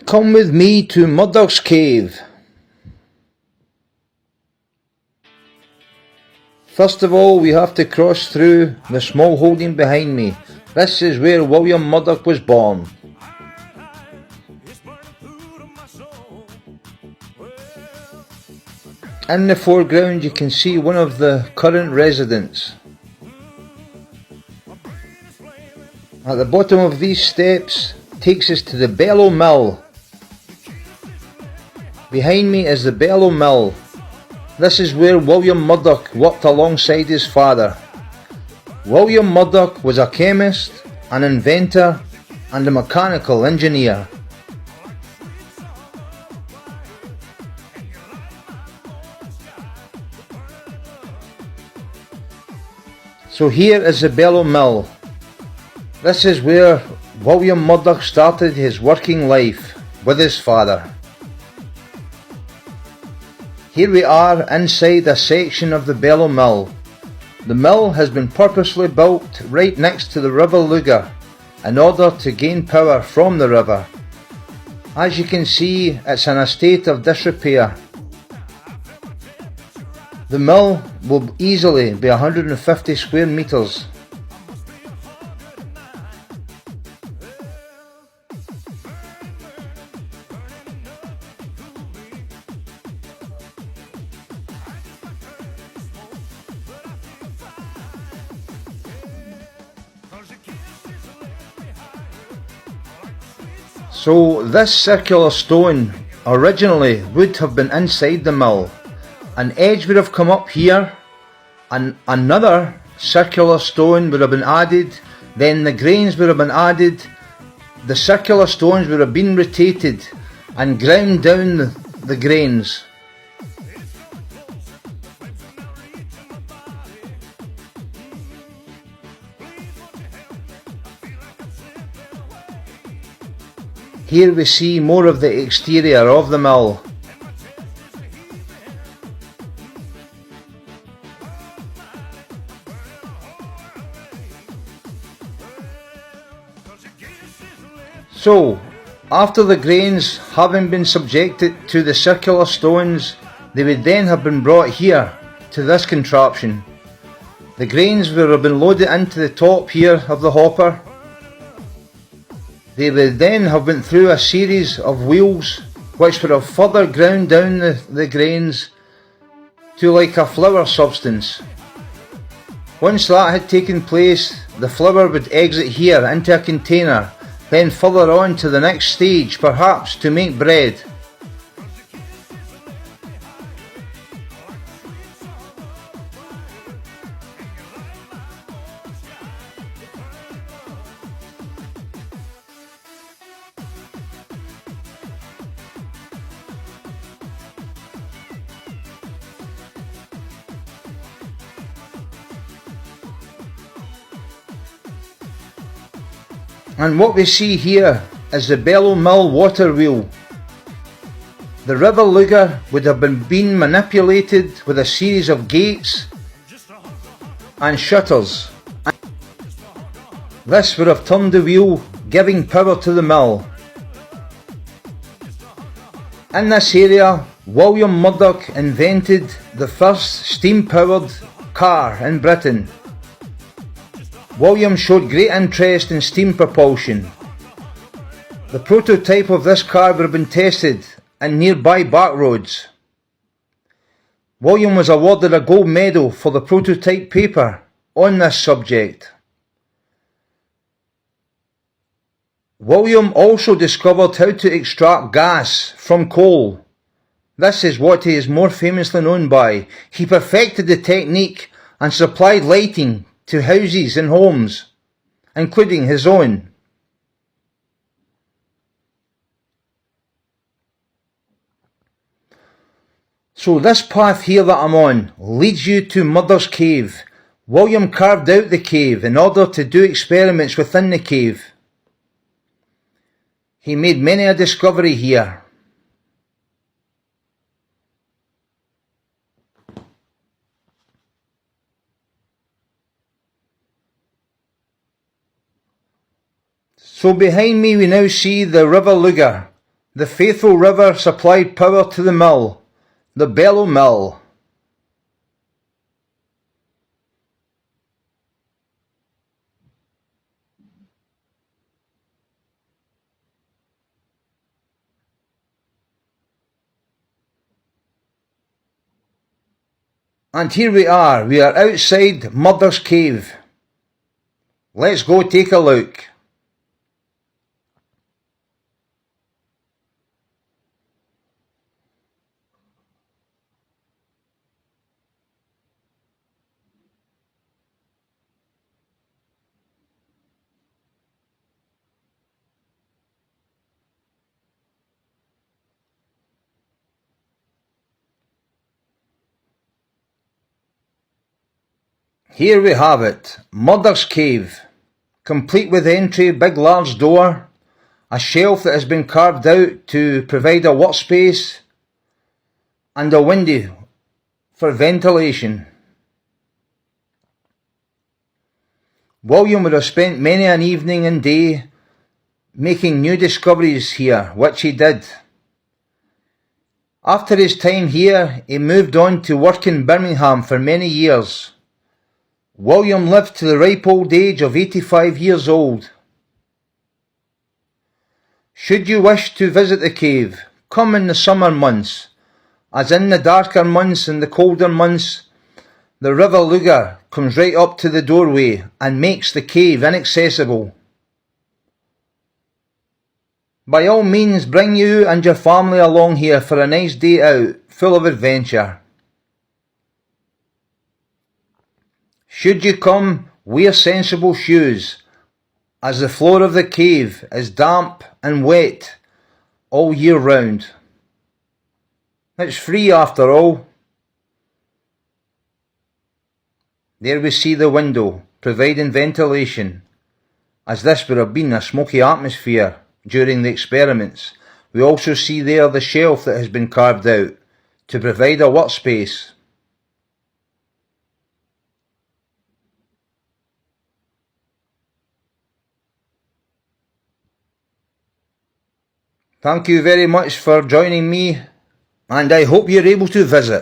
Come with me to Murdoch's cave. First of all, we have to cross through the small holding behind me. This is where William Murdoch was born. In the foreground you can see one of the current residents. At the bottom of these steps takes us to the bellow mill. Behind me is the bellow mill. This is where William Murdoch worked alongside his father. William Murdoch was a chemist, an inventor and a mechanical engineer. So here is the bellow mill. This is where William Murdoch started his working life with his father. Here we are inside a section of the bellow mill. The mill has been purposely built right next to the River Lugar in order to gain power from the river. As you can see, it's in a state of disrepair. The mill will easily be 150 square meters. So this circular stone originally would have been inside the mill. An edge would have come up here and another circular stone would have been added, then the grains would have been added, the circular stones would have been rotated and ground down the grains. Here we see more of the exterior of the mill. So, after the grains having been subjected to the circular stones, they would then have been brought here to this contraption. The grains would have been loaded into the top here of the hopper. They would then have went through a series of wheels which would have further ground down the grains to like a flour substance. Once that had taken place, the flour would exit here into a container, then further on to the next stage, perhaps to make bread. And what we see here is the bellow mill water wheel. The River Lugar would have been manipulated with a series of gates and shutters. This would have turned the wheel, giving power to the mill. In this area, William Murdoch invented the first steam-powered car in Britain. William showed great interest in steam propulsion. The prototype of this car would have been tested in nearby back roads. William was awarded a gold medal for the prototype paper on this subject. William also discovered how to extract gas from coal. This is what he is more famously known by. He perfected the technique and supplied lighting to houses and homes, including his own. So this path here that I'm on leads you to Murdoch's cave. William carved out the cave in order to do experiments within the cave. He made many a discovery here. So behind me we now see the River Lugar. The faithful river supplied power to the mill, the bellow mill. And here we are outside Murdoch's cave. Let's go take a look. Here we have it, Murdoch's cave, complete with entry, big large door, a shelf that has been carved out to provide a workspace, and a window for ventilation. William would have spent many an evening and day making new discoveries here, which he did. After his time here, he moved on to work in Birmingham for many years. William lived to the ripe old age of 85 years old. Should you wish to visit the cave, come in the summer months, as in the darker months and the colder months, the River Lugar comes right up to the doorway and makes the cave inaccessible. By all means, bring you and your family along here for a nice day out, full of adventure. Should you come, wear sensible shoes, as the floor of the cave is damp and wet all year round. It's free after all. There we see the window, providing ventilation, as this would have been a smoky atmosphere during the experiments. We also see there the shelf that has been carved out to provide a workspace. Thank you very much for joining me, and I hope you're able to visit.